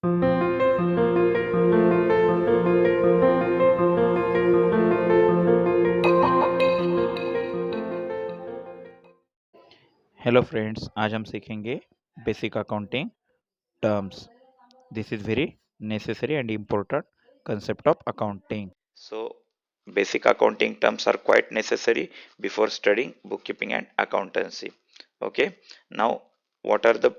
Hello friends, आज हम सीखेंगे basic accounting terms. This is very necessary and important concept of accounting. So, basic accounting terms are quite necessary before studying bookkeeping and accountancy. Okay, now what are the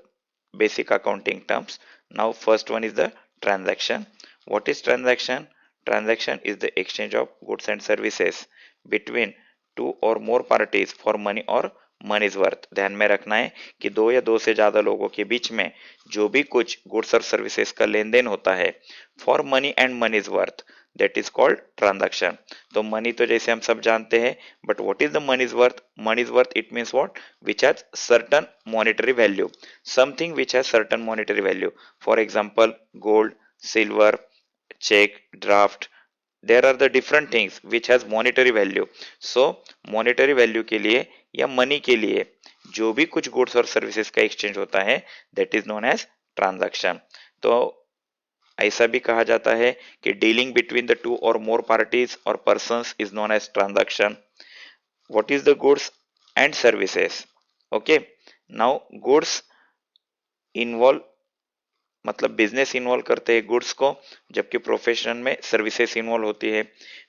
basic accounting terms? Now, first one is the transaction. What is transaction? Transaction is the exchange of goods and services between two or more parties for money or money's worth. ध्यान में रखना है कि दो या दो से ज्यादा लोगों के बीच में जो भी कुछ गुड्स और सर्विसेज का लेन देन होता है for money and money's worth, that is called transaction. तो मनी तो जैसे हम सब जानते हैं, but what is the money's worth? Money's worth it means what? Which has certain monetary value. Something which has certain monetary value. For example gold, silver, cheque, draft. There are the different things which has monetary value. So monetary value के लिए या money के लिए जो भी कुछ goods और services का एक्सचेंज होता है that is known as transaction. तो ऐसा भी कहा जाता है कि dealing between the two or more parties or persons is known as transaction. What is the goods and services? Okay, now goods involve मतलब बिजनेस इन्वॉल्व करते हैं गुड्स को, जबकि प्रोफेशन में सर्विसेज इन्वॉल्व होती है.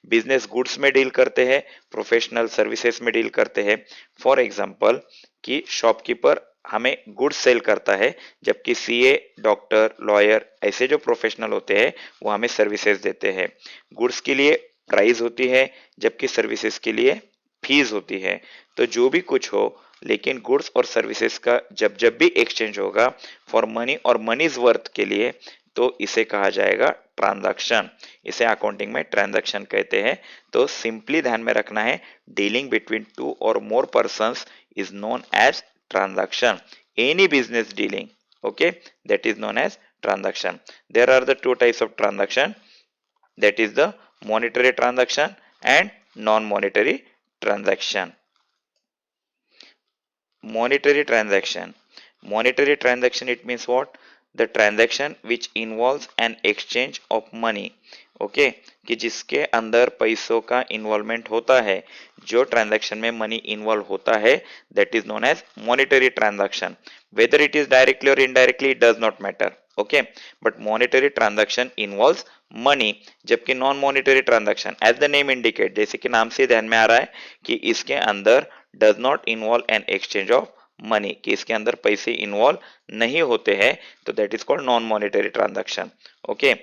बिजनेस गुड्स में deal करते हैं, प्रोफेशनल सर्विसेज में डील करते हैं. फॉर एग्जांपल कि शॉपकीपर हमें गुड्स सेल करता है, जबकि सीए, डॉक्टर, लॉयर ऐसे जो प्रोफेशनल होते हैं वो हमें सर्विसेज देते हैं. गुड्स के लिए प्राइस होती है, जबकि सर्विसेज के लिए फीस होती है. तो जो भी कुछ हो, लेकिन गुड्स और सर्विसेज का जब जब भी एक्सचेंज होगा फॉर मनी और मनीज वर्थ के लिए, तो इसे कहा जाएगा ट्रांजैक्शन. इसे अकाउंटिंग में ट्रांजैक्शन कहते हैं. तो सिंपली ध्यान में रखना है, dealing between two or more persons is known as transaction. Any business dealing, okay, that is known as transaction. There are the two types of transaction, that is the monetary transaction and non-monetary transaction. Monetary transaction. Monetary transaction, it means what? The transaction which involves an exchange of money. Okay, कि जिसके अंदर पैसों का involvement होता है, जो transaction में money involve होता है that is known as monetary transaction. Whether it is directly or indirectly it does not matter. Okay, but monetary transaction involves money, जबकि non monetary transaction as the name indicate, जैसे कि नाम से ध्यान में आ रहा है कि इसके अंदर does not involve an exchange of money, कि इसके अंदर पैसे इन्वॉल्व नहीं होते हैं, तो that is called non monetary transaction. Okay,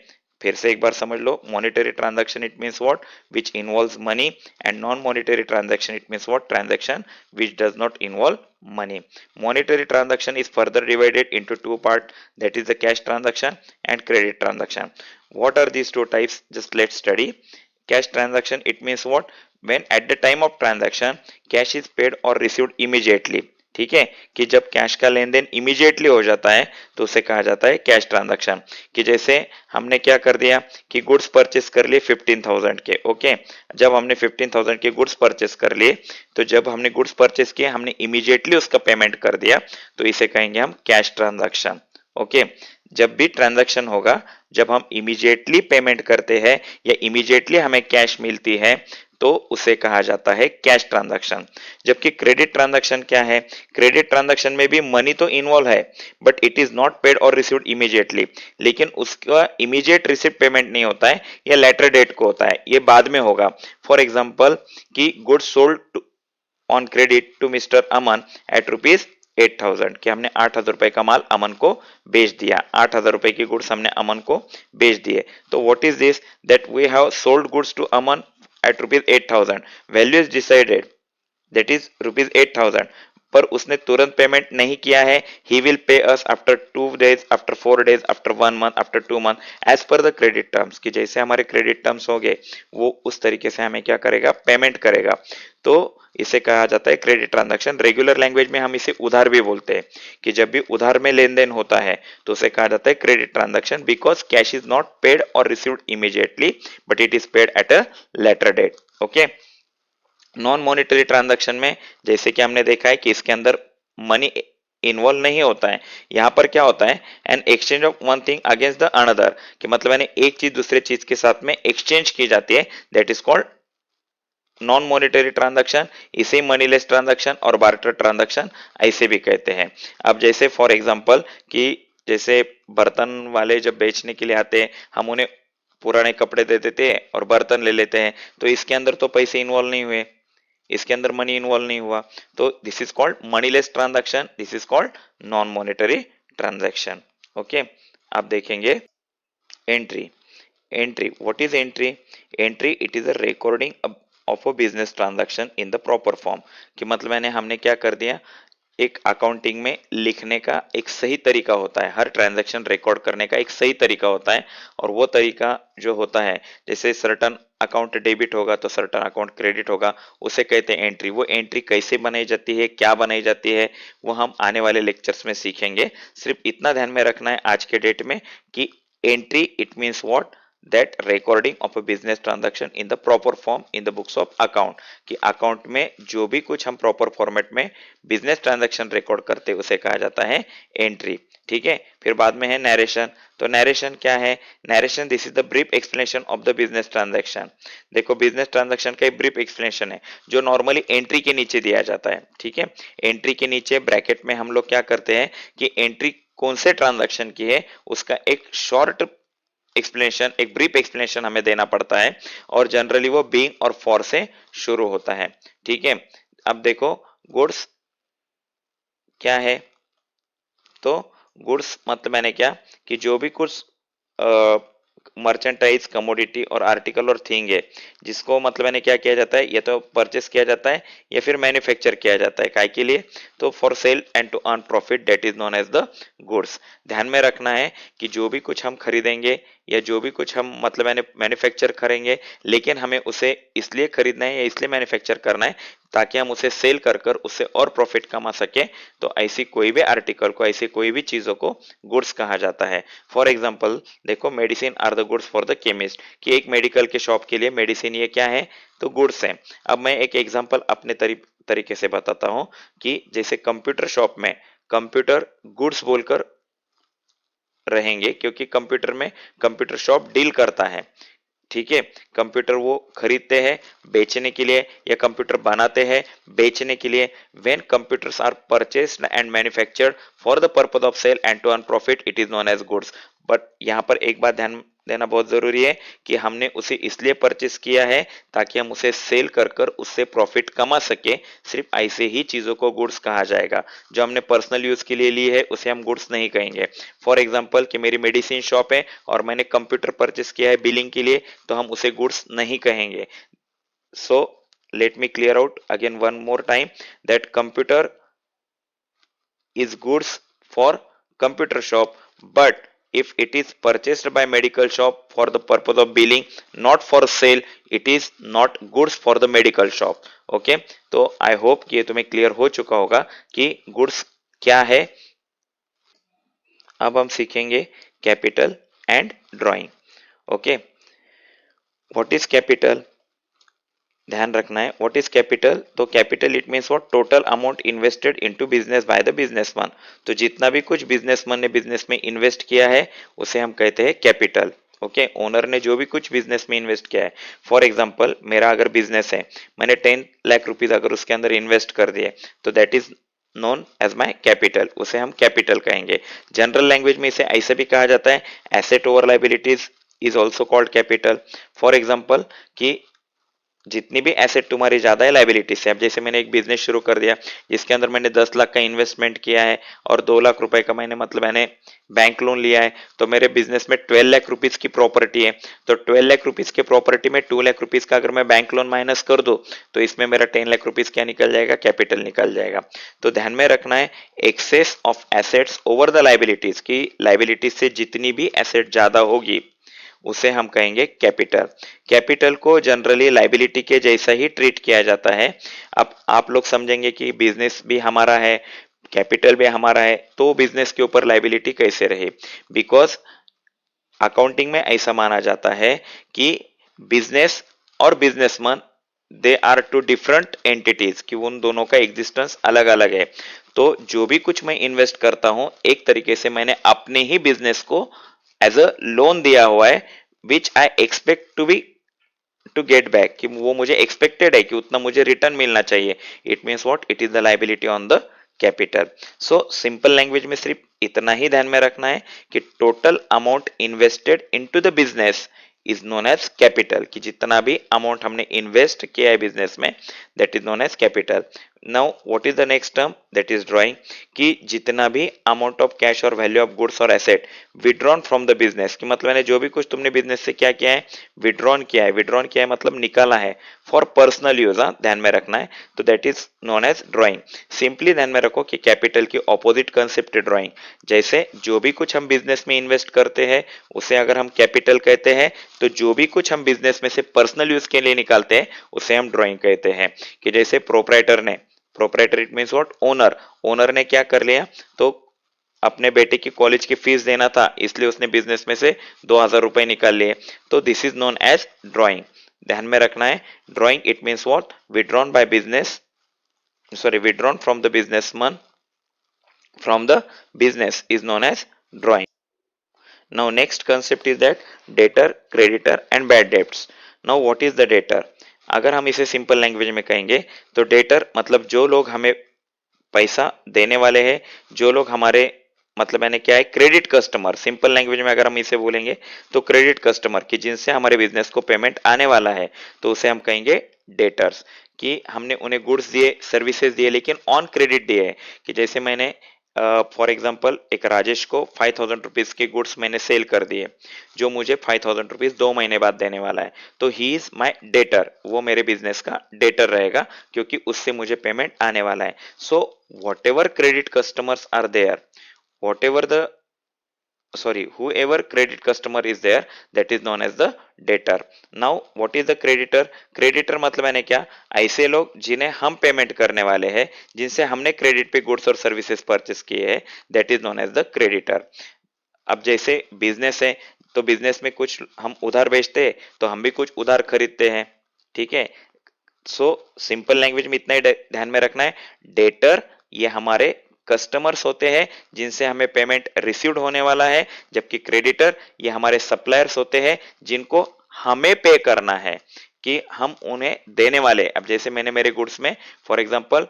फिर से एक बार समझ लो, monetary transaction it means what? Which involves money. And non monetary transaction it means what? Transaction which does not involve money. Monetary transaction is further divided into two parts, that is the cash transaction and credit transaction. What are these two types? Just let's study. Cash transaction, it means what? When at the time of transaction cash is paid or received immediately. ठीक है, कि जब cash का लेन then immediately हो जाता है तो उसे कहा जाता है कैश ट्रांजैक्शन. कि जैसे हमने क्या कर दिया कि गुड्स परचेस कर लिए 15,000 के. ओके, जब हमने 15,000 के गुड्स परचेस कर लिए, तो जब हमने गुड्स परचेस किए हमने इमीडिएटली उसका पेमेंट कर दिया, तो इसे कहेंगे हम कैश ट्रांजैक्शन. ओके, जब भी ट्रांजैक्शन होगा, जब हम इमीडिएटली पेमेंट करते हैं या इमीडिएटली हमें कैश मिलती है, तो उसे कहा जाता है कैश ट्रांजैक्शन. जबकि क्रेडिट ट्रांजैक्शन क्या है? क्रेडिट ट्रांजैक्शन में भी मनी तो इन्वॉल्व है, but it is not paid or received immediately. लेकिन उसका इमीडिएट रिसिप्ट पेमेंट नहीं होता है, या लेटर डेट को होता है, ये बाद में होगा. फॉर एग्जाम्पल कि goods sold on credit to Mister Aman at rupees 8,000, कि हमने 8,000 रुपए का माल अमन को बेच दिया. 8,000 रुपए की गुड्स हमने अमन को बेच दिए. तो what is this? That we have sold goods to Aman at rupees 8,000. Value is decided, that is rupees 8,000, पर उसने तुरंत पेमेंट नहीं किया है. He will pay us after 2 days, after 4 days, after 1 month, after 2 month, as per the credit terms. कि जैसे हमारे credit terms हो गए, वो उस तरीके से हमें क्या करेगा? पेमेंट करेगा. तो इसे कहा जाता है क्रेडिट ट्रांजैक्शन. रेगुलर लैंग्वेज में हम इसे उधार भी बोलते हैं, कि जब भी उधार में लेन देन होता है तो उसे कहा जाता है credit transaction, because cash is not paid or received immediately, but it is paid at a later date. Okay, non monetary transaction में जैसे कि हमने देखा है कि इसके अंदर मनी इन्वॉल्व नहीं होता है। यहाँ पर क्या होता है, N exchange of one thing against the another, कि मतलब यानी एक चीज दूसरे चीज के साथ में एक्सचेंज की जाती है, that is called non monetary transaction. इसे मनीलेस ट्रांजैक्शन और बार्टर ट्रांजैक्शन ऐसे भी कहते हैं। अब जैसे फॉर एग्जांपल कि जैसे बर्तन वाले जब बेचने के लिए आते हैं, हम उन्हें पुराने कपड़े दे देते हैं और बर्तन ले लेते हैं, तो इसके अंदर तो पैसे इन्वॉल्व नहीं हुए, इसके अंदर मनी इन्वॉल्व नहीं हुआ, तो this is called moneyless transaction, this is called non monetary transaction. Okay, आप देखेंगे entry. Entry, what is entry? Entry, it is a recording of a business transaction in the proper form, कि मतलब मैंने हमने क्या कर दिया, एक अकाउंटिंग में लिखने का एक सही तरीका होता है, हर ट्रांजैक्शन रिकॉर्ड करने का एक सही तरीका होता है, और वो तरीका जो होता है, जैसे सर्टन अकाउंट डेबिट होगा तो सर्टन अकाउंट क्रेडिट होगा, उसे कहते हैं एंट्री। वो एंट्री कैसे बनाई जाती है, क्या बनाई जाती है, वो हम आने वाले लेक्चर्स में सीखेंगे। सिर्फ इतना ध्यान में रखना है आज के डेट में कि entry it means what, that recording of a business transaction in the proper form in the books of account, कि अकाउंट में जो भी कुछ हम प्रॉपर फॉर्मेट में बिजनेस ट्रांजैक्शन रिकॉर्ड करते हैं उसे कहा जाता है एंट्री। ठीक है, फिर बाद में है नरेशन। तो नरेशन क्या है? Narration, this is the brief explanation of the business transaction. देखो, बिजनेस ट्रांजैक्शन का एक ब्रीफ एक्सप्लेनेशन है जो नॉर्मली एंट्री के नीचे दिया जाता है। ठीक है, एंट्री के नीचे ब्रैकेट में हम लोग क्या करते हैं कि एंट्री कौन से ट्रांजैक्शन की है उसका एक शॉर्ट एक्सप्लेनेशन, एक ब्रीफ एक्सप्लेनेशन हमें देना पड़ता है, और जनरली वो बीइंग और फॉर से शुरू होता है। ठीक है, अब देखो गुड्स क्या है, तो गुड्स मतलब मैंने क्या कि जो भी कुछ मर्चेंटाइज, कमोडिटी और आर्टिकल और थिंग है, जिसको मतलब मैंने क्या किया जाता है, या तो परचेस किया जाता है या फिर मैन्युफैक्चर किया जाता है, काय के लिए, तो for sale and to earn profit, that is known as the goods. ध्यान में रखना है कि जो भी कुछ हम खरीदेंगे या जो भी कुछ हम मतलब मैंने मैन्युफैक्चर करेंगे, लेकिन हमें उसे इसलिए खरीदना है या इसलिए मैन्युफैक्चर करना है ताकि हम उसे सेल कर कर उससे और प्रॉफिट कमा सके, तो ऐसी कोई भी आर्टिकल को, ऐसी कोई भी चीजों को गुड्स कहा जाता है। फॉर एग्जाम्पल देखो, medicine are the goods for the chemist, कि एक मेडिकल के शॉप के लिए मेडिसिन ये क्या है, तो गुड्स है। अब मैं एक एग्जाम्पल अपने तरीके से बताता हूं कि जैसे कंप्यूटर शॉप में कंप्यूटर गुड्स बोलकर रहेंगे, क्योंकि कंप्यूटर में कंप्यूटर शॉप डील करता है। ठीक है, कंप्यूटर वो खरीदते हैं बेचने के लिए, या कंप्यूटर बनाते हैं बेचने के लिए। When computers are purchased and manufactured for the purpose of sale and to earn profit, it is known as goods. But यहाँ पर एक बात ध्यान देना बहुत जरूरी है कि हमने उसे इसलिए परचेस किया है ताकि हम उसे सेल कर कर उससे प्रॉफिट कमा सके, सिर्फ ऐसे ही चीजों को गुड्स कहा जाएगा। जो हमने पर्सनल यूज के लिए ली है उसे हम गुड्स नहीं कहेंगे। फॉर एग्जाम्पल कि मेरी मेडिसिन शॉप है और मैंने कंप्यूटर परचेस किया है बिलिंग के लिए, तो हम उसे गुड्स नहीं कहेंगे। सो let me clear out again one more time that computer is goods for computer shop, but if it is purchased by medical shop for the purpose of billing, not for sale, it is not goods for the medical shop. okay, तो I hope कि ये तुम्हें clear हो चुका होगा कि goods क्या है। अब हम सीखेंगे capital and drawing. Okay, what is capital? ध्यान रखना है, व्हाट इज कैपिटल? तो capital it means what, total amount invested into business by the businessman. तो जितना भी कुछ बिजनेसमैन ने बिजनेस में इन्वेस्ट किया है उसे हम कहते हैं कैपिटल। ओके, ओनर ने जो भी कुछ बिजनेस में इन्वेस्ट किया है। फॉर एग्जांपल मेरा अगर बिजनेस है, मैंने 10 लाख रुपीज अगर उसके अंदर इन्वेस्ट कर दिए, तो that is known as my capital, उसे हम कैपिटल कहेंगे। जनरल लैंग्वेज में इसे ऐसे भी कहा जाता है, asset over liabilities is also called capital. For example कि जितनी भी एसेट तुम्हारी ज्यादा है लाइबिलिटी से, अब जैसे मैंने एक बिजनेस शुरू कर दिया जिसके अंदर मैंने 10 लाख का इन्वेस्टमेंट किया है और 2 लाख रुपए का मैंने बैंक लोन लिया है, तो मेरे बिजनेस में 12 लाख रुपीज की प्रॉपर्टी है। तो 12 लाख रुपीज की प्रॉपर्टी में 2 लाख रुपीज का अगर मैं बैंक लोन माइनस कर दूं, तो इसमें मेरा 10 लाख रुपीज क्या निकल जाएगा, कैपिटल निकल जाएगा। तो ध्यान में रखना है, excess of assets over the liabilities, की लाइबिलिटीज से जितनी भी एसेट ज्यादा होगी उसे हम कहेंगे कैपिटल। कैपिटल को जनरली लाइबिलिटी के जैसा ही ट्रीट किया जाता है। अब आप लोग समझेंगे कि बिजनेस भी हमारा है, कैपिटल भी हमारा है, तो बिजनेस के ऊपर लाइबिलिटी कैसे रहे? बिकॉज अकाउंटिंग में ऐसा माना जाता है कि बिजनेस और businessman they are two different entities, कि उन दोनों का एग्जिस्टेंस अलग अलग है। तो जो भी कुछ मैं इन्वेस्ट करता हूं एक तरीके से मैंने अपने ही बिजनेस को एज अ लोन दिया हुआ है, which I expect to get back, कि वो मुझे एक्सपेक्टेड है कि उतना मुझे रिटर्न मिलना चाहिए। It means what, it is the liability on the capital. So simple language में सिर्फ इतना ही ध्यान में रखना है कि total amount invested into the business is known as capital, कि जितना भी अमाउंट हमने इन्वेस्ट किया है बिजनेस में that is known as capital. Now what is the next term, that is drawing, कि जितना भी अमाउंट ऑफ कैश और वैल्यू ऑफ गुड्स और asset withdrawn from the business, कि मतलब मैंने जो भी कुछ तुमने बिजनेस से क्या किया है, विड्रॉन किया है, विड्रॉन किया है मतलब निकाला है फॉर पर्सनल यूज, ध्यान में रखना है, तो that is known as drawing. Simply ध्यान में रखो कि कैपिटल की ऑपोजिट कंसेप्ट है ड्राइंग। जैसे जो भी कुछ हम बिजनेस में इन्वेस्ट करते हैं उसे अगर हम कैपिटल कहते हैं, तो जो भी कुछ हम बिजनेस में से पर्सनल यूज के लिए निकालते हैं उसे हम ड्राइंग कहते हैं। कि जैसे proprietor it means what, owner, owner ने क्या कर लिया, तो अपने बेटे की कॉलेज की फीस देना था इसलिए उसने बिजनेस में से 2,000 रुपए निकाल लिए, तो this is known as drawing. ध्यान में रखना है, drawing it means what, withdrawn by business, sorry withdrawn from the businessman from the business is known as drawing. Now next concept is that debtor, creditor and bad debts. Now what is the debtor? अगर हम इसे simple language में कहेंगे तो debtor मतलब जो लोग हमें पैसा देने वाले हैं, जो लोग हमारे मतलब मैंने क्या है, क्रेडिट कस्टमर, सिंपल लैंग्वेज में अगर हम इसे बोलेंगे तो क्रेडिट कस्टमर, कि जिनसे हमारे बिजनेस को पेमेंट आने वाला है तो उसे हम कहेंगे डेटर्स। कि हमने उन्हें गुड्स दिए, सर्विसेज दिए, लेकिन ऑन क्रेडिट दिए है। कि जैसे मैंने फॉर एग्जाम्पल एक राजेश को 5,000 रुपीज के गुड्स मैंने सेल कर दिए, जो मुझे 5,000 रुपीज 2 महीने बाद देने वाला है, तो ही इज माई डेटर, वो मेरे बिजनेस का डेटर रहेगा क्योंकि उससे मुझे पेमेंट आने वाला है। So whatever credit customers are there, whatever the whoever credit customer is there, that is known as the debtor. Now what is the creditor? Creditor मतलब मैंने क्या, ऐसे लोग जिन्हें हम पेमेंट करने वाले हैं, जिनसे हमने क्रेडिट पे गुड्स और सर्विसेज परचेस किए हैं, that is known as the creditor. अब जैसे बिजनेस है तो बिजनेस में कुछ हम उधार बेचते हैं तो हम भी कुछ उधार खरीदते हैं, ठीक है। सो सिंपल लैंग्वेज में इतना ही ध्यान में रखना है, डेटर ये हमारे कस्टमर्स होते हैं जिनसे हमें पेमेंट रिसीव्ड होने वाला है, जबकि क्रेडिटर ये हमारे सप्लायर्स होते हैं जिनको हमें पे करना है, कि हम उन्हें देने वाले। अब जैसे मैंने मेरे गुड्स में फॉर एग्जांपल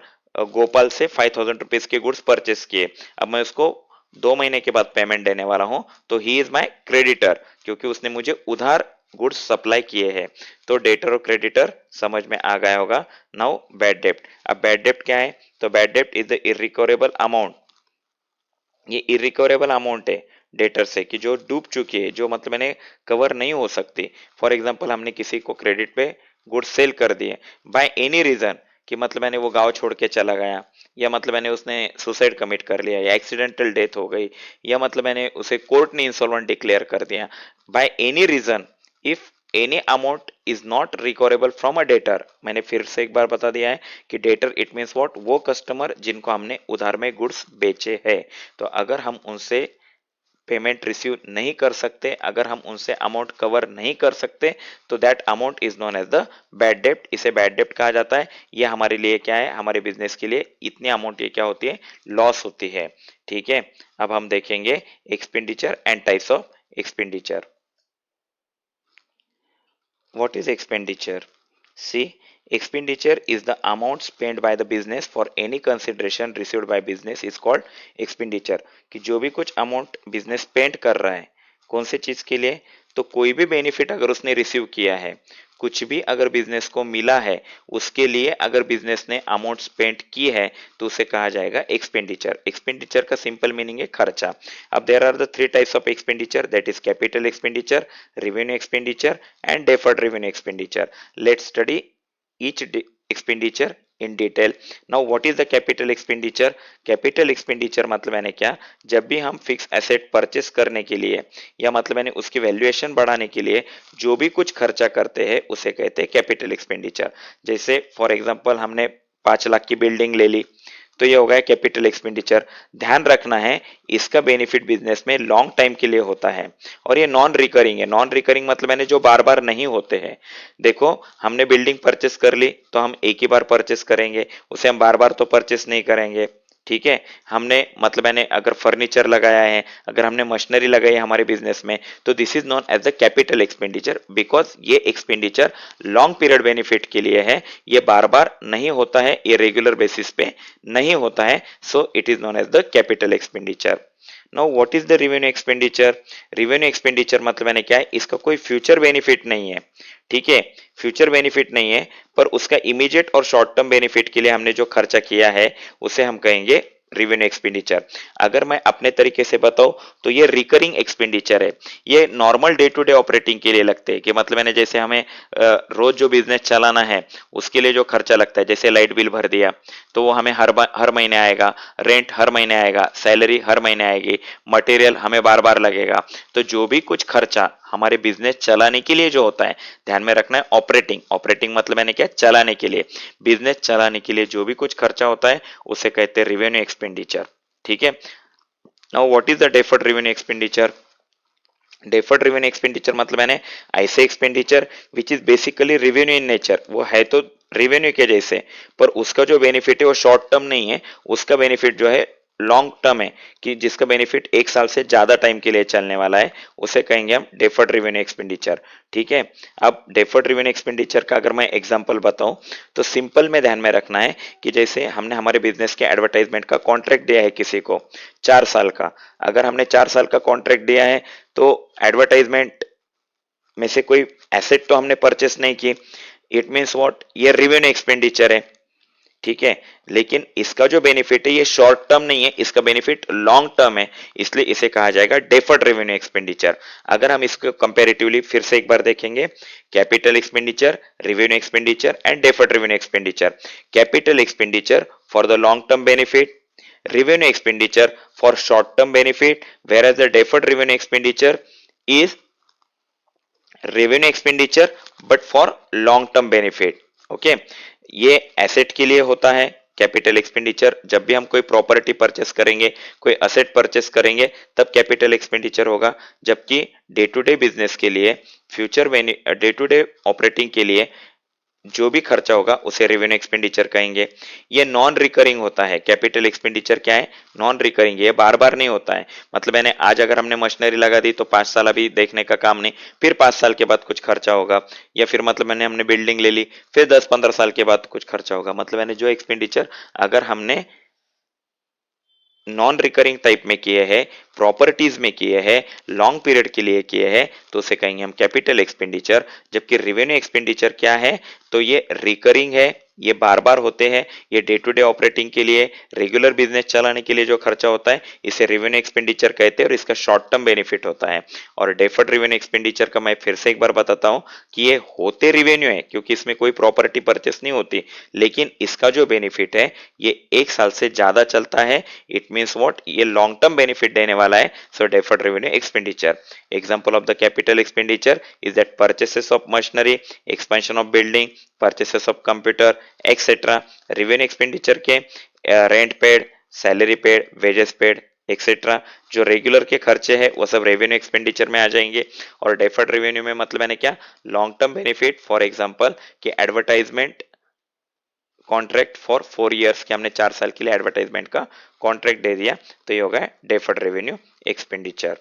गोपाल से 5,000 रुपीज के गुड्स परचेस किए, अब मैं उसको 2 महीने के बाद पेमेंट देने वाला हूं, तो ही इज माई क्रेडिटर क्योंकि उसने मुझे उधार गुड्स सप्लाई किए हैं। तो डेटर और क्रेडिटर समझ में आ गया होगा। नाउ बैड डेप्ट, अब बैड डेप्ट क्या है, तो बैड डेप्ट इज द इरिकवरेबल अमाउंट, ये इरिकवरेबल अमाउंट है डेटर से, कि जो डूब चुकी है, जो मतलब मैंने कवर नहीं हो सकती। फॉर एग्जांपल हमने किसी को क्रेडिट पे गुड्स सेल कर दिए बाय एनी रीजन, कि मतलब मैंने वो गांव छोड़ के चला गया, या मतलब मैंने उसने सुसाइड कमिट कर लिया, या एक्सीडेंटल डेथ हो गई, या मतलब मैंने उसे कोर्ट ने इंसॉल्वेंट डिक्लेयर कर दिया, by any reason if any amount is not recoverable from a debtor, मैंने फिर से एक बार बता दिया है कि डेटर इट मीन्स व्हाट, वो कस्टमर जिनको हमने उधार में गुड्स बेचे हैं, तो अगर हम उनसे पेमेंट रिसीव नहीं कर सकते, अगर हम उनसे अमाउंट कवर नहीं कर सकते, तो that amount is known as the bad डेप्ट, इसे बैड डेप्ट कहा जाता है। ये हमारे लिए क्या है, हमारे बिजनेस के लिए इतनी अमाउंट ये क्या होती है, लॉस होती है, ठीक है। अब हम देखेंगे expenditure and types of expenditure. What is expenditure? See, expenditure is the amount spent by the business for any consideration received by business is called expenditure। कि जो भी कुछ अमाउंट बिजनेस स्पेंड कर रहा है कौन सी चीज के लिए, तो कोई भी बेनिफिट अगर उसने रिसीव किया है, कुछ भी अगर बिजनेस को मिला है, उसके लिए अगर बिजनेस ने अमाउंट स्पेंड की है तो उसे कहा जाएगा एक्सपेंडिचर। एक्सपेंडिचर का सिंपल मीनिंग है खर्चा। अब there are the 3 types of expenditure, that is capital expenditure, revenue expenditure and deferred revenue expenditure. Let's study each expenditure in detail. Now what is the capital expenditure? Capital expenditure मतलब मैंने क्या, जब भी हम fix asset purchase करने के लिए या मतलब मैंने उसकी वैल्यूएशन बढ़ाने के लिए जो भी कुछ खर्चा करते हैं उसे कहते हैं कैपिटल एक्सपेंडिचर। जैसे फॉर एग्जांपल हमने 5 लाख की बिल्डिंग ले ली, तो ये हो गया कैपिटल एक्सपेंडिचर। ध्यान रखना है इसका बेनिफिट बिजनेस में लॉन्ग टाइम के लिए होता है, और ये नॉन रिकरिंग है। नॉन रिकरिंग मतलब मैंने जो बार बार नहीं होते हैं। देखो हमने बिल्डिंग परचेस कर ली तो हम एक ही बार परचेस करेंगे, उसे हम बार बार तो परचेस नहीं करेंगे, ठीक है, हमने मतलब मैंने अगर फर्नीचर लगाया है, अगर हमने मशीनरी लगाई है हमारे बिजनेस में, तो this is known as the capital expenditure, because ये एक्सपेंडिचर लॉन्ग पीरियड बेनिफिट के लिए है, ये बार बार नहीं होता है, ये रेगुलर बेसिस पे नहीं होता है, so it is known as the capital expenditure. Now what is the revenue expenditure? Revenue expenditure मतलब मैंने क्या है, इसका कोई फ्यूचर बेनिफिट नहीं है, ठीक है, फ्यूचर बेनिफिट नहीं है, पर उसका इमीडिएट और शॉर्ट टर्म बेनिफिट के लिए हमने जो खर्चा किया है उसे हम कहेंगे रेवेन्यू एक्सपेंडिचर। अगर मैं अपने तरीके से बताऊं तो ये रिकरिंग एक्सपेंडिचर है, ये normal day to day operating के लिए लगते हैं, कि मतलब मैंने जैसे हमें रोज जो बिजनेस चलाना है उसके लिए जो खर्चा लगता है, जैसे लाइट बिल भर दिया तो वो हमें हर महीने आएगा, रेंट हर महीने आएगा, सैलरी हर महीने आएगी, मटेरियल हमें बार बार लगेगा, तो जो भी कुछ खर्चा हमारे बिजनेस चलाने के लिए जो होता है, ध्यान में रखना है ऑपरेटिंग, ऑपरेटिंग मतलब मैंने क्या, चलाने के लिए, बिजनेस चलाने के लिए जो भी कुछ खर्चा होता है उसे कहते हैं रेवेन्यू एक्सपेंडिचर, ठीक है। Now what is the deferred revenue expenditure? Deferred revenue expenditure मतलब मैंने ऐसे expenditure which is basically revenue in nature, वो है तो रेवेन्यू के जैसे, पर उसका जो बेनिफिट है वो शॉर्ट टर्म नहीं है, उसका बेनिफिट जो है लॉन्ग टर्म है, कि जिसका बेनिफिट एक साल से ज्यादा टाइम के लिए चलने वाला है, उसे कहेंगे हम डेफर्ड रेवेन्यू एक्सपेंडिचर, ठीक है। अब डेफर्ड रेवेन्यू एक्सपेंडिचर का अगर मैं एग्जांपल बताऊं तो सिंपल में ध्यान में रखना है कि जैसे हमने हमारे बिजनेस के एडवर्टाइजमेंट का कॉन्ट्रैक्ट दिया है किसी को 4 साल का, अगर हमने 4 साल का कॉन्ट्रैक्ट दिया है तो एडवर्टाइजमेंट में से कोई एसेट तो हमने परचेस नहीं की, इट मीन्स व्हाट, ये रेवेन्यू एक्सपेंडिचर है, ठीक है, लेकिन इसका जो बेनिफिट है ये शॉर्ट टर्म नहीं है, इसका बेनिफिट लॉन्ग टर्म है, इसलिए इसे कहा जाएगा डेफर्ड रेवेन्यू एक्सपेंडिचर। अगर हम इसको कंपैरेटिवली फिर से एक बार देखेंगे, capital expenditure, revenue expenditure and deferred revenue expenditure. Capital expenditure for the long term benefit, revenue expenditure for short term benefit, whereas the deferred revenue expenditure is revenue expenditure but for long term benefit, okay. ये asset के लिए होता है capital expenditure, जब भी हम कोई property purchase करेंगे, कोई असेट परचेस करेंगे तब कैपिटल एक्सपेंडिचर होगा, जबकि डे टू डे बिजनेस के लिए, future day to day operating के लिए जो भी खर्चा होगा उसे रेवेन्यू एक्सपेंडिचर कहेंगे। ये नॉन रिकरिंग होता है, कैपिटल एक्सपेंडिचर क्या है, नॉन रिकरिंग, ये बार बार नहीं होता है, मतलब मैंने आज अगर हमने मशीनरी लगा दी तो 5 साल अभी देखने का काम नहीं, फिर 5 साल के बाद कुछ खर्चा होगा, या फिर मतलब मैंने हमने बिल्डिंग ले ली फिर 10-15 साल के बाद कुछ खर्चा होगा, मतलब मैंने जो एक्सपेंडिचर अगर हमने नॉन रिकरिंग टाइप में किए हैं, प्रॉपर्टीज में किए हैं, लॉन्ग पीरियड के लिए किए हैं, तो उसे कहेंगे हम कैपिटल एक्सपेंडिचर। जबकि रेवेन्यू एक्सपेंडिचर क्या है, तो ये रिकरिंग है, ये बार बार होते हैं, ये डे टू डे ऑपरेटिंग के लिए, रेगुलर बिजनेस चलाने के लिए जो खर्चा होता है इसे रेवेन्यू एक्सपेंडिचर कहते हैं, और इसका शॉर्ट टर्म बेनिफिट होता है। और डेफर्ड रेवेन्यू एक्सपेंडिचर का मैं फिर से एक बार बताता हूं कि ये होते रेवेन्यू है, क्योंकि इसमें कोई प्रॉपर्टी परचेस नहीं होती, लेकिन इसका जो बेनिफिट है ये 1 साल से ज्यादा चलता है, इट मीन्स व्हाट, ये लॉन्ग टर्म बेनिफिट देने वाला है, so deferred revenue expenditure. Example of the capital expenditure is that purchases of machinery, expansion of building, purchases of computer etcetera. Revenue expenditure के rent paid, salary paid, wages paid etcetera, जो regular के खर्चे हैं वो सब revenue expenditure में आ जाएंगे। और डेफर्ड रेवेन्यू में मतलब मैंने क्या, long term benefit, for example कि एडवर्टाइजमेंट कॉन्ट्रैक्ट फॉर 4 इयर्स, कि हमने 4 साल के लिए एडवर्टाइजमेंट का कॉन्ट्रैक्ट दे दिया, तो ये होगा deferred revenue expenditure.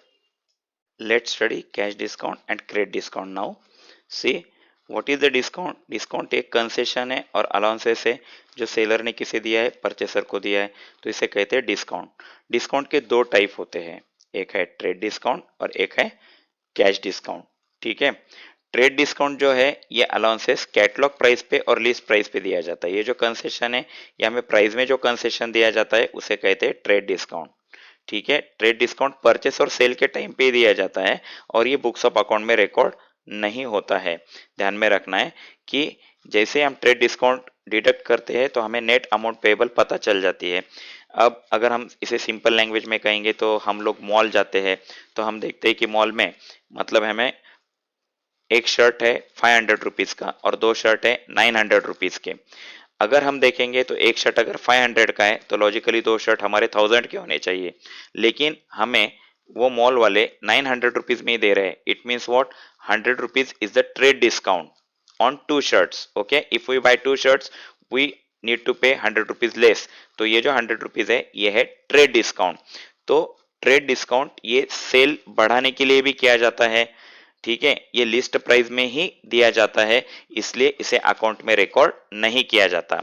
Let's study cash discount and credit discount now. See what is the discount? Discount एक कंसेशन है और अलाउंसेस है जो सेलर ने किसे दिया है, परचेसर को दिया है, तो इसे कहते हैं डिस्काउंट। डिस्काउंट के दो टाइप होते हैं, एक है ट्रेड डिस्काउंट और एक है कैश डिस्काउंट, ठीक है। ट्रेड डिस्काउंट जो है ये अलाउंसेस कैटलॉग प्राइस पे और लिस्ट प्राइस पे दिया जाता है, ये जो कंसेशन है ये हमें प्राइस में जो कंसेशन दिया जाता है उसे कहते हैं ट्रेड डिस्काउंट, ठीक है। ट्रेड डिस्काउंट परचेस और सेल के टाइम पे दिया जाता है और ये बुक्स ऑफ अकाउंट में रिकॉर्ड नहीं होता है। ध्यान में रखना है कि जैसे हम ट्रेड डिस्काउंट डिडक्ट करते हैं तो हमें नेट अमाउंट पेबल पता चल जाती है। अब अगर हम इसे सिंपल लैंग्वेज में कहेंगे तो हम लोग मॉल जाते हैं तो हम देखते हैं कि मॉल में मतलब हमें एक शर्ट है 500 रुपीज का और दो शर्ट है 900 रुपीज के। अगर हम देखेंगे तो एक शर्ट अगर 500 का है तो लॉजिकली दो शर्ट हमारे 1000 के होने चाहिए, लेकिन हमें वो मॉल वाले 900 रुपीज में ही दे रहे हैं, it means what, 100 rupees is the trade discount on 2 shirts, okay। if we buy 2 shirts we need to pay 100 rupees less, तो ये जो 100 रुपीज है ये है ट्रेड डिस्काउंट। तो ट्रेड डिस्काउंट ये सेल बढ़ाने के लिए भी किया जाता है, ठीक है, ये लिस्ट प्राइस में ही दिया जाता है, इसलिए इसे अकाउंट में रिकॉर्ड नहीं किया जाता।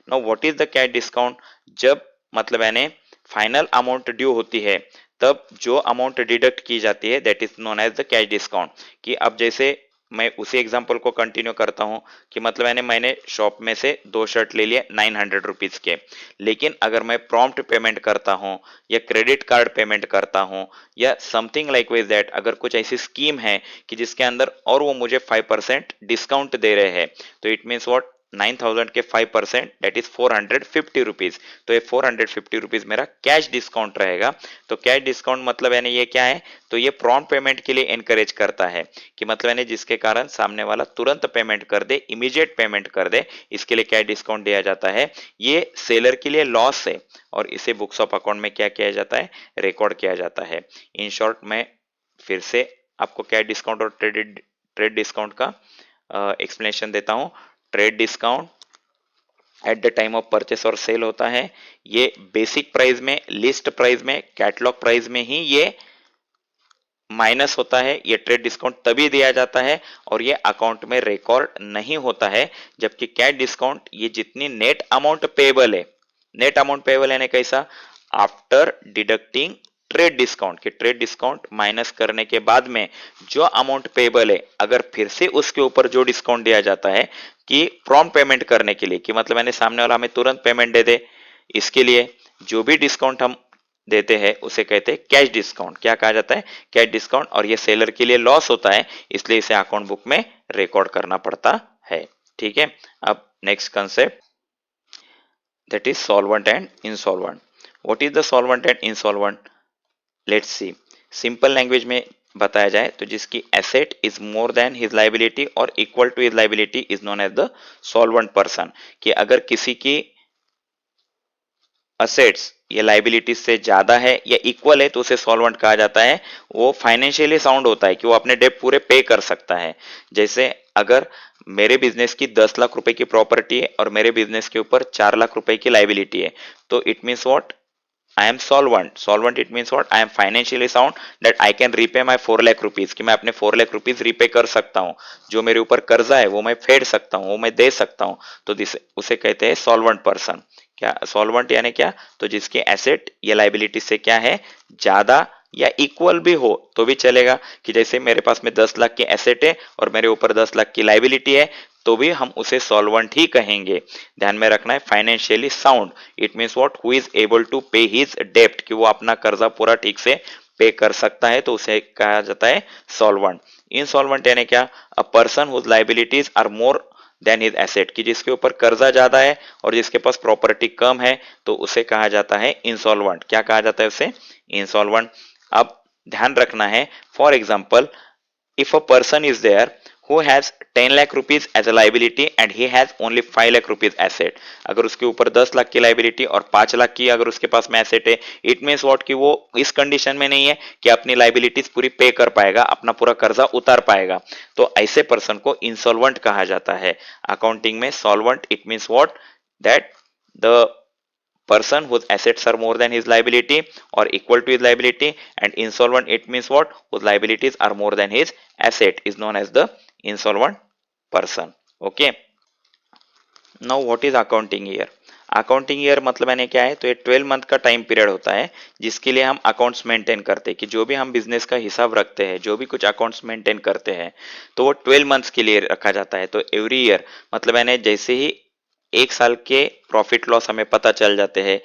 Now what is the cash discount, जब मतलब यानी फाइनल अमाउंट ड्यू होती है तब जो अमाउंट डिडक्ट की जाती है that is known as the cash discount. कि अब जैसे मैं उसी एग्जांपल को कंटिन्यू करता हूं कि मतलब मैंने शॉप में से 2 शर्ट ले लिए 900 रुपीज के, लेकिन अगर मैं प्रॉम्प्ट पेमेंट करता हूं या क्रेडिट कार्ड पेमेंट करता हूं या समथिंग लाइक वाइज दैट, अगर कुछ ऐसी स्कीम है कि जिसके अंदर और वो मुझे 5% डिस्काउंट दे रहे हैं, तो इट मीन्स व्हाट, 9000 के 5% दैट इज 450 रुपीज। तो ये 450 रुपीज मेरा कैश डिस्काउंट रहेगा। तो कैश डिस्काउंट मतलब यानी ये क्या है, तो ये प्रॉम्प्ट पेमेंट के लिए एनकरेज करता है कि मतलब यानी जिसके कारण सामने वाला तुरंत पेमेंट कर दे, इमीडिएट पेमेंट कर दे, इसके लिए कैश डिस्काउंट दिया जाता है। ये सेलर के लिए लॉस है और इसे बुक्स ऑफ अकाउंट में क्या किया जाता है, रिकॉर्ड किया जाता है। इन शॉर्ट मैं फिर से आपको कैश डिस्काउंट और ट्रेड डिस्काउंट का एक्सप्लेनेशन देता हूं। Trade discount at the time of purchase और सेल होता है, ये बेसिक प्राइस में, लिस्ट प्राइस में, कैटलॉग प्राइस में ही ये माइनस होता है। ये ट्रेड डिस्काउंट तभी दिया जाता है और ये अकाउंट में रिकॉर्ड नहीं होता है। जबकि कैश डिस्काउंट ये जितनी नेट अमाउंट पेबल है, नेट अमाउंट पेबल यानी कैसा, आफ्टर डिडक्टिंग ट्रेड डिस्काउंट, कि ट्रेड डिस्काउंट माइनस करने के बाद में जो अमाउंट पेबल है, अगर फिर से उसके ऊपर जो डिस्काउंट दिया जाता है कि प्रॉम्प्ट पेमेंट करने के लिए, कि मतलब मैंने सामने वाला हमें तुरंत पेमेंट दे दे, इसके लिए जो भी डिस्काउंट हम देते हैं उसे कहते हैं कैश डिस्काउंट। क्या कहा जाता है, कैश डिस्काउंट। और ये सेलर के लिए लॉस होता है, इसलिए इसे अकाउंट बुक में रिकॉर्ड करना पड़ता है, ठीक है। अब next concept that is solvent and insolvent. What is the solvent and insolvent, let's see. Simple language में बताया जाए तो जिसकी asset is more than his liability or equal to his liability is known as the solvent person. कि अगर किसी की assets ये लाइबिलिटीज से ज्यादा है या इक्वल है तो उसे सॉल्वेंट कहा जाता है। वो फाइनेंशियली साउंड होता है कि वो अपने डेट पूरे पे कर सकता है। जैसे अगर मेरे बिजनेस की 10 लाख रुपए की प्रॉपर्टी है और मेरे बिजनेस के ऊपर 4 लाख रुपए की लाइबिलिटी है, तो it means what, I am solvent. Solvent it means what, I am financially sound that I can repay my 4 lakh rupees, कि मैं अपने 4 लाख रुपीज रीपे कर सकता हूँ। जो मेरे ऊपर कर्जा है वो मैं फेड सकता हूँ, वो मैं दे सकता हूँ। तो उसे कहते हैं सॉल्वेंट पर्सन। क्या सॉल्वेंट यानी क्या, तो जिसकी एसेट या लाइबिलिटी से क्या है, ज्यादा या इक्वल भी हो तो भी चलेगा। कि जैसे मेरे पास में 10 लाख की एसेट है और मेरे ऊपर 10 लाख की लाइबिलिटी है, तो भी हम उसे सॉल्वेंट ही कहेंगे। ध्यान में रखना है, financially sound it means what, who is able to pay his डेप्ट, कि वो अपना कर्जा पूरा ठीक से पे कर सकता है, तो उसे कहा जाता है सॉल्वेंट। इनसॉल्वेंट यानी क्या, a person whose liabilities are more than his asset, कि जिसके ऊपर कर्जा ज्यादा है और जिसके पास प्रॉपर्टी कम है, तो उसे कहा जाता है इंसॉल्वेंट। क्या कहा जाता है उसे, इंसॉल्वेंट। अब ध्यान रखना है, for example if a person is there who has 10 lakh rupees as a liability and he has only 5 lakh rupees asset, अगर उसके ऊपर 10 लाख की लाइबिलिटी और 5 लाख की अगर उसके पास में एसेट है, इट मीन्स व्हाट, कि वो इस कंडीशन में नहीं है कि अपनी लाइबिलिटीज पूरी पे कर पाएगा, अपना पूरा कर्जा उतार पाएगा, तो ऐसे पर्सन को इंसॉल्वेंट कहा जाता है। अकाउंटिंग में solvent it means what, that the person whose assets are more than his liability or equal to his liability, and insolvent it means what, whose liabilities are more than his asset is known as the insolvent person। okay, now what is accounting year। Accounting year मतलब यानी क्या है, तो ये 12 month का time period होता है जिसके लिए हम अकाउंट्स मेंटेन करते हैं। कि जो भी हम बिजनेस का हिसाब रखते हैं, जो भी कुछ अकाउंट्स मेंटेन करते हैं, तो वो 12 मंथ्स के लिए रखा जाता है। तो एवरी ईयर मतलब यानी जैसे ही 1 साल के प्रॉफिट लॉस हमें पता चल जाते हैं,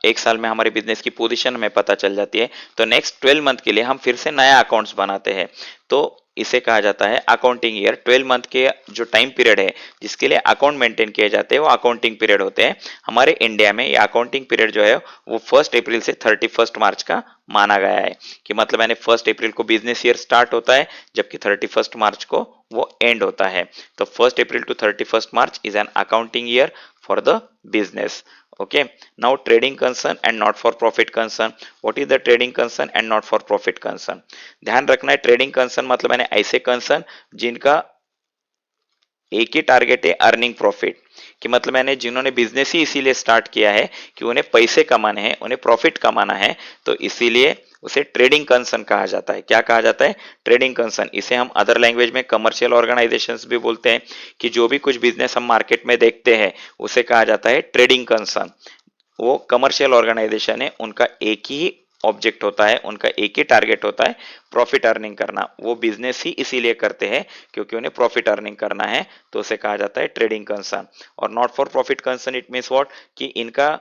1 साल में हमारे बिजनेस की पोजीशन हमें पता चल जाती है, तो नेक्स्ट 12 मंथ के लिए हम फिर से नया अकाउंट्स बनाते हैं। तो इसे कहा जाता है अकाउंटिंग ईयर। 12 मंथ के जो टाइम पीरियड है जिसके लिए अकाउंट मेंटेन किए जाते हैं वो अकाउंटिंग पीरियड होते हैं। हमारे इंडिया में ये अकाउंटिंग पीरियड जो है वो 1 अप्रैल से 31 मार्च का माना गया है। कि मतलब यानी 1 अप्रैल को बिजनेस ईयर स्टार्ट होता है जबकि 31 मार्च को वो एंड होता है। तो 1 April to 31 March is an accounting year for the business. okay, now trading concern and not for profit concern। what is the trading concern and not for profit concern। ध्यान रखना है, ट्रेडिंग कंसर्न मतलब यानी ऐसे concern जिनका एक ही target है earning profit, कि मतलब मैंने जिन्होंने बिजनेस ही इसीलिए स्टार्ट किया है कि उन्हें पैसे कमाने हैं, उन्हें प्रॉफिट कमाना है, तो इसीलिए उसे ट्रेडिंग कंसर्न कहा जाता है। क्या कहा जाता है? Trading concern. इसे हम अदर लैंग्वेज में कमर्शियल ऑर्गेनाइजेशंस भी बोलते हैं, कि जो भी कुछ बिजनेस हम मार्केट में देखते हैं उसे कहा जाता है ट्रेडिंग कंसर्न। वो कमर्शियल ऑर्गेनाइजेशन है, उनका एक ही ऑब्जेक्ट होता है, उनका एक ही टारगेट होता है, प्रॉफिट अर्निंग करना। वो बिजनेस ही इसीलिए करते हैं क्योंकि उन्हें प्रॉफिट अर्निंग करना है, तो उसे कहा जाता है ट्रेडिंग कंसर्न। और not for profit concern it means what, कि इनका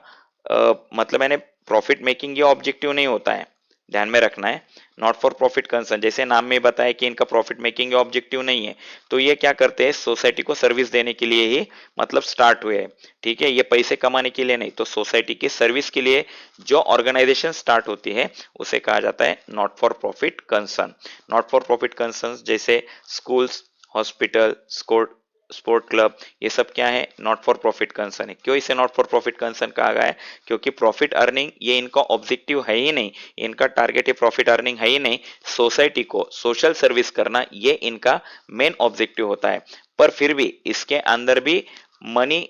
मतलब मैंने प्रॉफिट मेकिंग ये ऑब्जेक्टिव नहीं होता है, ध्यान में रखना है। नॉट फॉर प्रॉफिट कंसर्न, जैसे नाम में बताया कि इनका प्रॉफिट मेकिंग ऑब्जेक्टिव नहीं है, तो ये क्या करते हैं, सोसाइटी को सर्विस देने के लिए ही मतलब स्टार्ट हुए हैं। ठीक है, ये पैसे कमाने के लिए नहीं, तो सोसाइटी की सर्विस के लिए जो ऑर्गेनाइजेशन स्टार्ट होती है उसे कहा जाता है not for profit concern. Not for profit concern जैसे स्कूल्स, हॉस्पिटल, स्पोर्ट क्लब, ये सब क्या है, नॉट फॉर प्रॉफिट कंसर्न है। क्यों इसे नॉट फॉर प्रॉफिट कंसर्न कहा गया है? क्योंकि प्रॉफिट अर्निंग ये इनका ऑब्जेक्टिव है ही नहीं, इनका टारगेट ये प्रॉफिट अर्निंग है ही नहीं, सोसाइटी को सोशल सर्विस करना ये इनका मेन ऑब्जेक्टिव होता है। पर फिर भी इसके अंदर भी मनी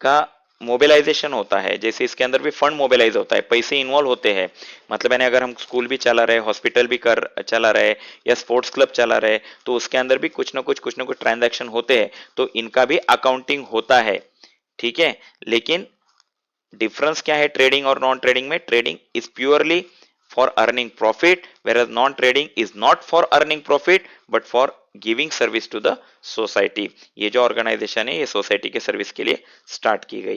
का मोबिलाइजेशन होता है, जैसे इसके अंदर भी फंड मोबिलाइज होता है, पैसे इन्वॉल्व होते हैं। मतलब मैंने अगर हम स्कूल भी चला रहे, हॉस्पिटल भी कर चला रहे, या स्पोर्ट्स क्लब चला रहे, तो उसके अंदर भी कुछ ना कुछ ट्रांजैक्शन होते हैं, तो इनका भी अकाउंटिंग होता है। ठीक है, लेकिन डिफरेंस क्या है ट्रेडिंग और नॉन ट्रेडिंग में? Trading is purely for earning profit, whereas non trading is not for earning profit but for giving service to the society. ये जो ऑर्गेनाइजेशन है ये सोसाइटी के सर्विस के लिए स्टार्ट की गई।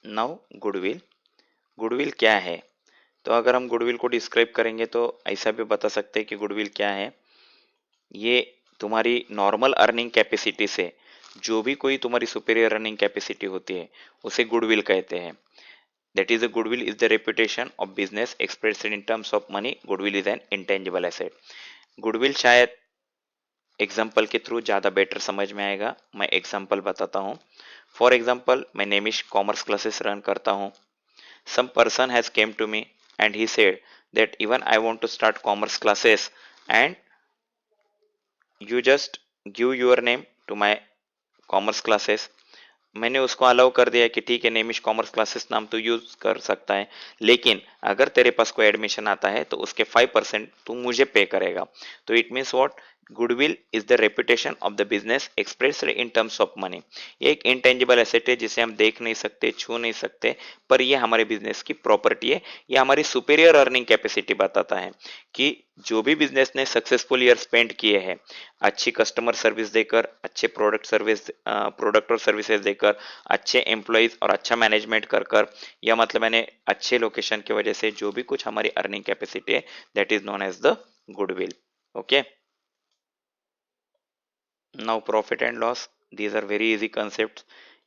Now goodwill. गुडविल क्या है? तो अगर हम गुडविल को डिस्क्राइब करेंगे तो ऐसा भी बता सकते हैं कि गुडविल क्या है, ये तुम्हारी नॉर्मल अर्निंग कैपेसिटी से जो भी कोई तुम्हारी सुपीरियर अर्निंग कैपेसिटी होती है उसे गुडविल कहते हैं। That is a goodwill is the reputation of business expressed in terms of money. Goodwill is an intangible asset. Goodwill शायद एग्जाम्पल के थ्रू ज़्यादा बेटर समझ में आएगा। मैं एग्जाम्पल बताता हूँ। फॉर एग्जाम्पल, मैं नेमिश कॉमर्स क्लासेस रन करता हूँ। Some person has came to me and he said that even I want to start commerce classes and you just give your name to my commerce classes. मैंने उसको allow कर दिया कि ठीक है, Nemish commerce classes नाम तो यूज कर सकता है, लेकिन अगर तेरे पास कोई एडमिशन आता है तो उसके 5% तू मुझे पे करेगा। तो it means what, goodwill is the reputation of the business expressed in terms of money. ये एक इंटेंजिबल एसेट है जिसे हम देख नहीं सकते, छू नहीं सकते, पर ये हमारे बिजनेस की प्रॉपर्टी है। ये हमारी सुपीरियर अर्निंग कैपेसिटी बताता है कि जो भी बिजनेस ने सक्सेसफुल ईयर स्पेंड किए हैं, अच्छी कस्टमर सर्विस देकर, अच्छे प्रोडक्ट और सर्विसेज देकर, अच्छे एम्प्लॉयज और अच्छा मैनेजमेंट कर कर, या मतलब मैंने अच्छे लोकेशन की वजह से जो भी कुछ हमारी अर्निंग कैपेसिटी है, that is known as the goodwill. Okay, now profit and loss, these are very easy concept.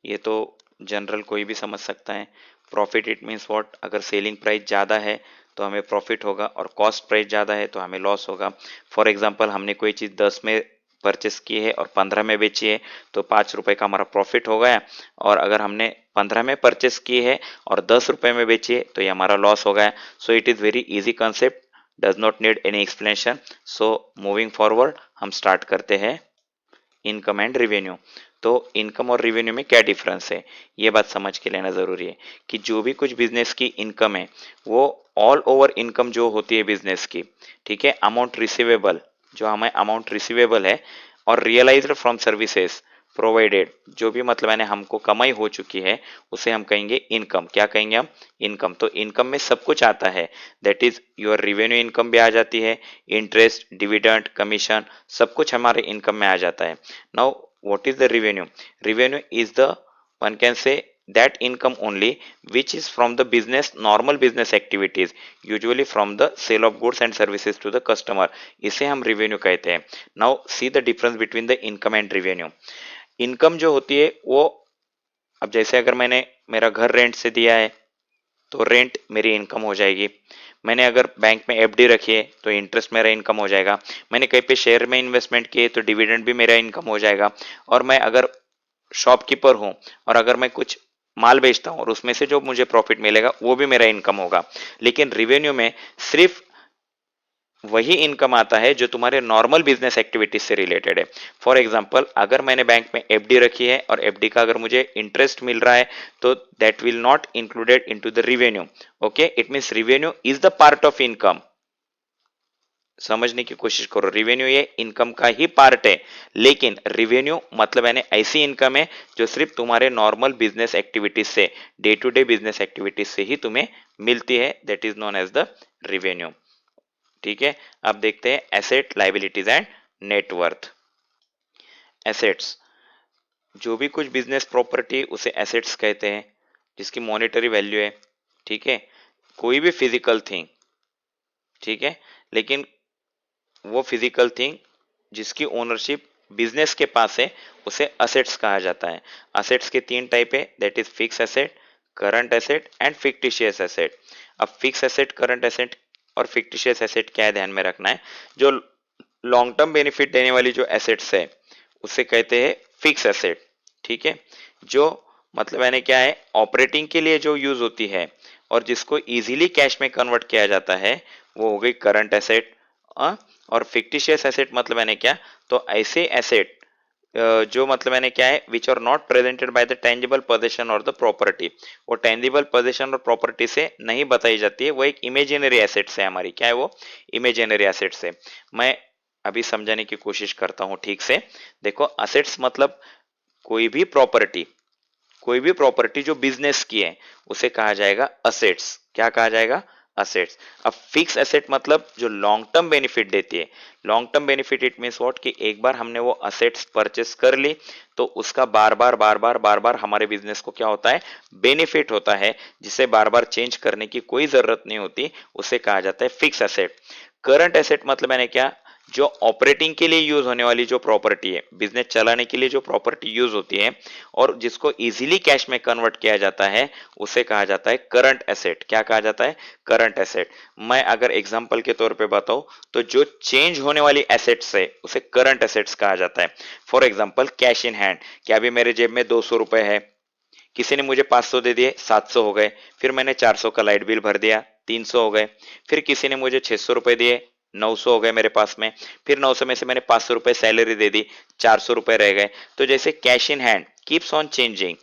ये तो जनरल कोई भी समझ सकता है। प्रॉफिट इट मीन्स व्हाट, अगर सेलिंग प्राइस ज़्यादा है तो हमें प्रॉफिट होगा, और कॉस्ट प्राइस ज़्यादा है तो हमें लॉस होगा। फॉर एग्जांपल, हमने कोई चीज़ 10 में परचेस की है और 15 में बेची है, तो 5 रुपए का हमारा प्रॉफिट हो गया। और अगर हमने 15 में परचेस की है और 10 रुपए में बेची है तो ये हमारा लॉस हो गया। So it is very easy concept, does not need any explanation. So moving forward हम स्टार्ट करते हैं इनकम एंड रिवेन्यू। तो इनकम और रिवेन्यू में क्या डिफरेंस है, ये बात समझ के लेना जरूरी है कि जो भी कुछ बिजनेस की इनकम है वो ऑल ओवर इनकम जो होती है बिजनेस की, ठीक है, अमाउंट रिसीवेबल, जो हमें अमाउंट रिसीवेबल है, और रियलाइज्ड फ्रॉम सर्विसेज प्रोवाइडेड, जो भी मतलब मैंने हमको कमाई हो चुकी है उसे हम कहेंगे इनकम। क्या कहेंगे हम? इनकम। तो इनकम में सब कुछ आता है, that is your revenue income भी आ जाती है, इंटरेस्ट, डिविडेंड, कमीशन, सब कुछ हमारे इनकम में आ जाता है। Now what is the revenue? Revenue is the, one can say, that income only which is from the business, normal business activities, usually from the sale of goods and services to the customer, इसे हम revenue कहते हैं। now see the difference between the income and revenue। Income जो होती है वो, अब जैसे अगर मैंने मेरा घर रेंट से दिया है तो रेंट मेरी इनकम हो जाएगी। मैंने अगर बैंक में एफडी रखी है तो इंटरेस्ट मेरा इनकम हो जाएगा। मैंने कहीं पे शेयर में इन्वेस्टमेंट किए तो डिविडेंड भी मेरा इनकम हो जाएगा। और मैं अगर शॉपकीपर हूं और अगर मैं कुछ माल बेचता हूं और उसमें से जो मुझे प्रॉफिट मिलेगा वो भी मेरा इनकम होगा। लेकिन रिवेन्यू में सिर्फ वही इनकम आता है जो तुम्हारे नॉर्मल बिजनेस एक्टिविटीज से रिलेटेड है। फॉर एग्जांपल, अगर मैंने बैंक में एफडी रखी है और एफडी का अगर मुझे इंटरेस्ट मिल रहा है तो that will not included into the revenue. Okay, it means revenue is the part of income. समझने की कोशिश करो, रिवेन्यू ये इनकम का ही पार्ट है, लेकिन रिवेन्यू मतलब यानी ऐसी इनकम है जो सिर्फ तुम्हारे नॉर्मल बिजनेस एक्टिविटीज से, day to day business activities से ही तुम्हें मिलती है, that is known as the revenue. ठीक है, अब देखते हैं asset, liabilities and net worth. Assets, जो भी कुछ बिजनेस प्रॉपर्टी उसे एसेट्स कहते हैं, जिसकी मॉनेटरी वैल्यू है। ठीक है, कोई भी फिजिकल थिंग, ठीक है, लेकिन वो फिजिकल थिंग जिसकी ओनरशिप बिजनेस के पास है उसे असेट्स कहा जाता है। असेट्स के तीन टाइप है, that is fix asset, current asset and fictitious asset. अब फिक्स एसेट, करंट एसेट और फिक्टिशियस एसेट क्या है ध्यान में रखना है। जो लॉन्ग टर्म बेनिफिट देने वाली जो एसेट्स है उसे कहते हैं फिक्स एसेट। ठीक है, जो मतलब यानी क्या है, ऑपरेटिंग के लिए जो यूज होती है और जिसको इजीली कैश में कन्वर्ट किया जाता है वो हो गई करंट एसेट। और फिक्टिशियस एसेट मतलब यानी क्या, तो ऐसे एसेट जो मतलब यानी क्या है, which are not presented by the tangible possession और द प्रॉपर्टी। वो टेंजिबल पोजेशन और प्रॉपर्टी से नहीं बताई जाती है, वो एक इमेजिनरी एसेट्स है हमारी। क्या है वो, इमेजिनरी एसेट्स है। मैं अभी समझाने की कोशिश करता हूं ठीक से। देखो, असेट्स मतलब कोई भी प्रॉपर्टी, कोई भी प्रॉपर्टी जो बिजनेस की है उसे कहा जाएगा असेट्स। क्या कहा जाएगा, असेट्स। अब फिक्स एसेट मतलब जो लॉन्ग टर्म बेनिफिट देती है। Long term benefit it means what, कि एक बार हमने वो असेट्स परचेस कर ली तो उसका बार बार हमारे बिजनेस को क्या होता है, बेनिफिट होता है, जिसे बार बार चेंज करने की कोई जरूरत नहीं होती, उसे कहा जाता है फिक्स एसेट। करंट एसेट मतलब मैंने क्या, जो ऑपरेटिंग के लिए यूज होने वाली जो प्रॉपर्टी है, बिजनेस चलाने के लिए जो प्रॉपर्टी यूज होती है और जिसको इजीली कैश में कन्वर्ट किया जाता है उसे कहा जाता है करंट एसेट। क्या कहा जाता है, करंट एसेट। मैं अगर एग्जांपल के तौर पे बताऊं तो जो चेंज होने वाली एसेट्स है उसे करंट एसेट्स कहा जाता है। For example, cash in hand, क्या अभी मेरे जेब में 200 रुपए है, किसी ने मुझे 500 दे दिए, 700 हो गए, फिर मैंने 400 का लाइट बिल भर दिया, 300 हो गए, फिर किसी ने मुझे 600 रुपए दिए, 900 हो गए मेरे पास में, फिर 900 में से मैंने 500 रुपए सैलरी दे दी, 400 रुपए रह गए। तो जैसे cash in hand keeps on changing,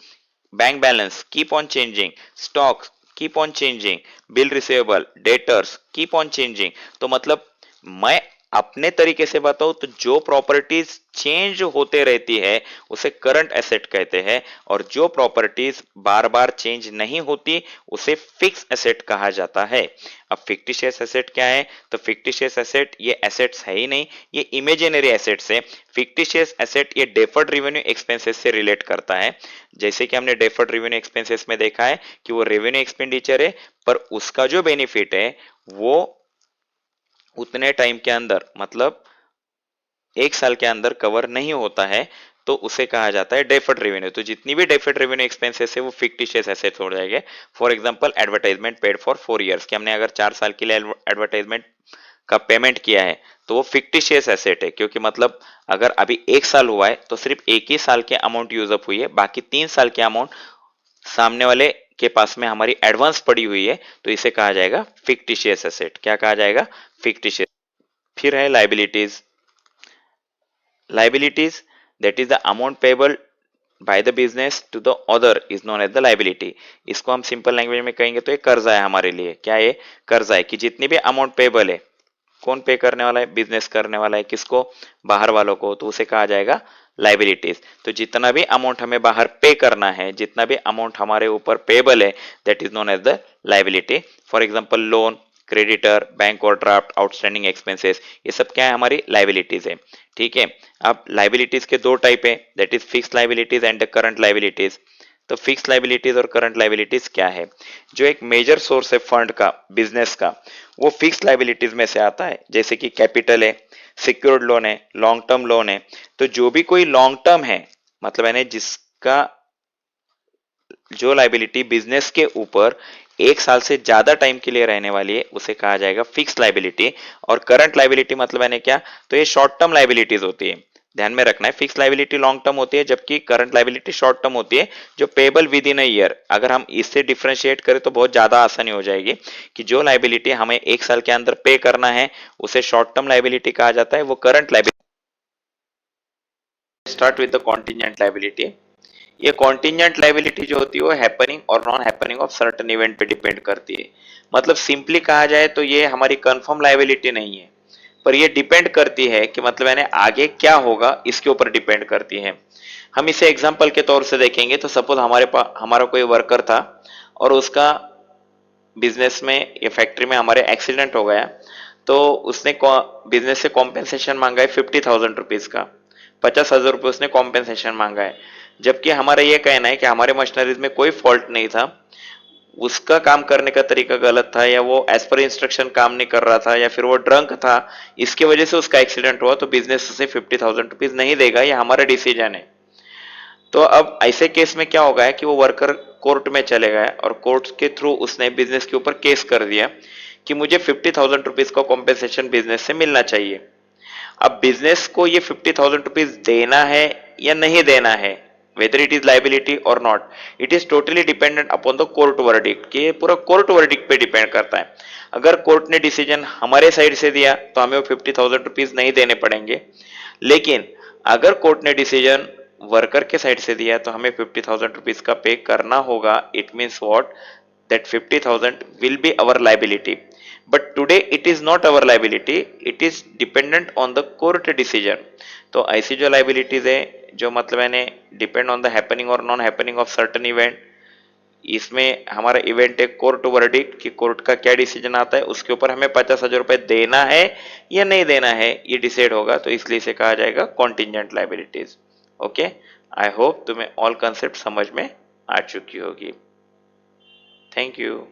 bank balance keep on changing, stocks keep on changing, bill receivable, debtors keep on changing. तो मतलब मैं अपने तरीके से बताऊं तो जो प्रॉपर्टीज चेंज होते रहती है उसे करंट एसेट कहते हैं, और जो प्रॉपर्टीज बार बार चेंज नहीं होती उसे फिक्स एसेट कहा जाता है। अब फिक्टिशियस एसेट क्या है, तो फिक्टिशियस एसेट ये एसेट्स है ही नहीं, ये इमेजिनरी एसेट्स है। फिक्टिशियस एसेट ये डेफर्ड रेवेन्यू एक्सपेंसेस से रिलेट करता है। जैसे कि हमने डेफर्ड रेवेन्यू एक्सपेंसेस में देखा है कि वो रेवेन्यू एक्सपेंडिचर है, पर उसका जो बेनिफिट है वो उतने टाइम के अंदर, मतलब 1 साल के अंदर कवर नहीं होता है, तो उसे कहा जाता है डेफर्ड रेवेन्यू। तो जितनी भी डेफर्ड रेवेन्यू एक्सपेंसेस है वो फिक्टिशियस एसेट्स हो जाएंगे। For example, advertisement paid for 4 years, कि हमने अगर 4 साल के लिए एडवर्टाइजमेंट का पेमेंट किया है तो वो फिक्टिशियस एसेट है, क्योंकि मतलब अगर अभी 1 साल हुआ है तो सिर्फ एक ही साल के अमाउंट यूज अप हुई है, बाकी 3 साल के अमाउंट सामने वाले के पास में हमारी एडवांस पड़ी हुई है, तो इसे कहा जाएगा फिक्टिशियस एसेट। क्या कहा जाएगा, फिक्टिशियस। फिर है liabilities. Liabilities, that is the amount payable by the business to the other is known as the liability. इसको हम सिंपल लैंग्वेज में कहेंगे तो ये कर्जा है हमारे लिए। क्या है, कर्जा है, कि जितनी भी अमाउंट पेबल है, कौन पे करने वाला है, बिजनेस करने वाला है, किसको, बाहर वालों को, तो उसे कहा जाएगा लाइबिलिटीज। तो जितना भी अमाउंट हमें बाहर पे करना है, जितना भी अमाउंट हमारे ऊपर पेबल है, that is known as the liability. For example, loan, creditor, bank और ड्राफ्ट, आउटस्टैंडिंग एक्सपेंसेस, ये सब क्या है, हमारी लाइबिलिटीज है। ठीक है, अब लाइबिलिटीज के दो टाइप है, that is fix liabilities and the current liabilities. तो फिक्स लाइबिलिटीज और करंट लाइबिलिटीज क्या है, जो एक मेजर सोर्स है फंड का, बिजनेस का, वो फिक्स लाइबिलिटीज में से आता है। जैसे कि कैपिटल है, सिक्योर्ड लोन है, लॉन्ग टर्म लोन है। तो जो भी कोई लॉन्ग टर्म है, मतलब यानी जिसका जो लाइबिलिटी बिजनेस के ऊपर 1 साल से ज्यादा टाइम के लिए रहने वाली है उसे कहा जाएगा फिक्स लाइबिलिटी। और करंट लाइबिलिटी मतलब यानी क्या, तो ये शॉर्ट टर्म लाइबिलिटीज होती है। ध्यान में रखना है, फिक्स लाइबिलिटी लॉन्ग टर्म होती है जबकि करंट लाइबिलिटी शॉर्ट टर्म होती है जो payable with in a year. अगर हम इससे डिफरेंशिएट करें तो बहुत ज्यादा आसानी हो जाएगी कि जो लाइबिलिटी हमें एक साल के अंदर पे करना है उसे शॉर्ट टर्म लाइबिलिटी कहा जाता है, वो current liability. Start with the contingent liability. ये कॉन्टिजेंट लाइबिलिटी जो होती है वो हैपनिंग और non happening of certain event पे डिपेंड करती है। मतलब सिंपली कहा जाए तो ये हमारी कंफर्म लाइबिलिटी नहीं है, पर ये डिपेंड करती है कि मतलब यानी आगे क्या होगा इसके ऊपर डिपेंड करती है। हम इसे एग्जांपल के तौर से देखेंगे तो सपोज हमारे पास हमारा कोई वर्कर था और उसका बिजनेस में या फैक्ट्री में हमारे एक्सीडेंट हो गया, तो उसने बिजनेस से कॉम्पेंसेशन मांगा है 50,000 रुपीज का, 50,000 रुपये उसने कॉम्पेंसेशन मांगा है। जबकि हमारा ये कहना है कि हमारे मशीनरीज में कोई फॉल्ट नहीं था, उसका काम करने का तरीका गलत था या वो एज पर इंस्ट्रक्शन काम नहीं कर रहा था या फिर वो ड्रंक था, इसकी वजह से उसका एक्सीडेंट हुआ, तो बिजनेस उसे 50,000 रुपीज नहीं देगा, ये हमारा डिसीजन है। तो अब ऐसे केस में क्या होगा है कि वो वर्कर कोर्ट में चले गए और कोर्ट के थ्रू उसने बिजनेस के ऊपर केस कर दिया कि मुझे 50,000 रुपीज का कॉम्पेंसेशन बिजनेस से मिलना चाहिए। अब बिजनेस को ये 50,000 रुपीज देना है या नहीं देना है, वेदर इट इज लाइबिलिटी और not, it is totally dependent upon the court verdict, कि ये पूरा कोर्ट वर्डिक्ट पे डिपेंड करता है। अगर कोर्ट ने डिसीजन हमारे साइड से दिया तो हमें वो 50,000 रुपीज नहीं देने पड़ेंगे, लेकिन अगर कोर्ट ने डिसीजन वर्कर के साइड से दिया तो हमें 50,000 रुपीज का पे करना होगा। It means what, that 50,000 will be our liability, but today it is not our liability, it is dependent on the court decision। तो ऐसी जो liabilities है जो मतलब यानी डिपेंड ऑन द हैपनिंग और non happening of certain event, इसमें हमारा इवेंट है कोर्ट वर्डिक्ट कि कोर्ट का क्या डिसीजन आता है उसके ऊपर हमें 50,000 रुपए देना है या नहीं देना है ये डिसाइड होगा, तो इसलिए इसे कहा जाएगा contingent liabilities. Okay, I hope तुम्हें ऑल कंसेप्ट समझ में आ चुकी होगी। Thank you.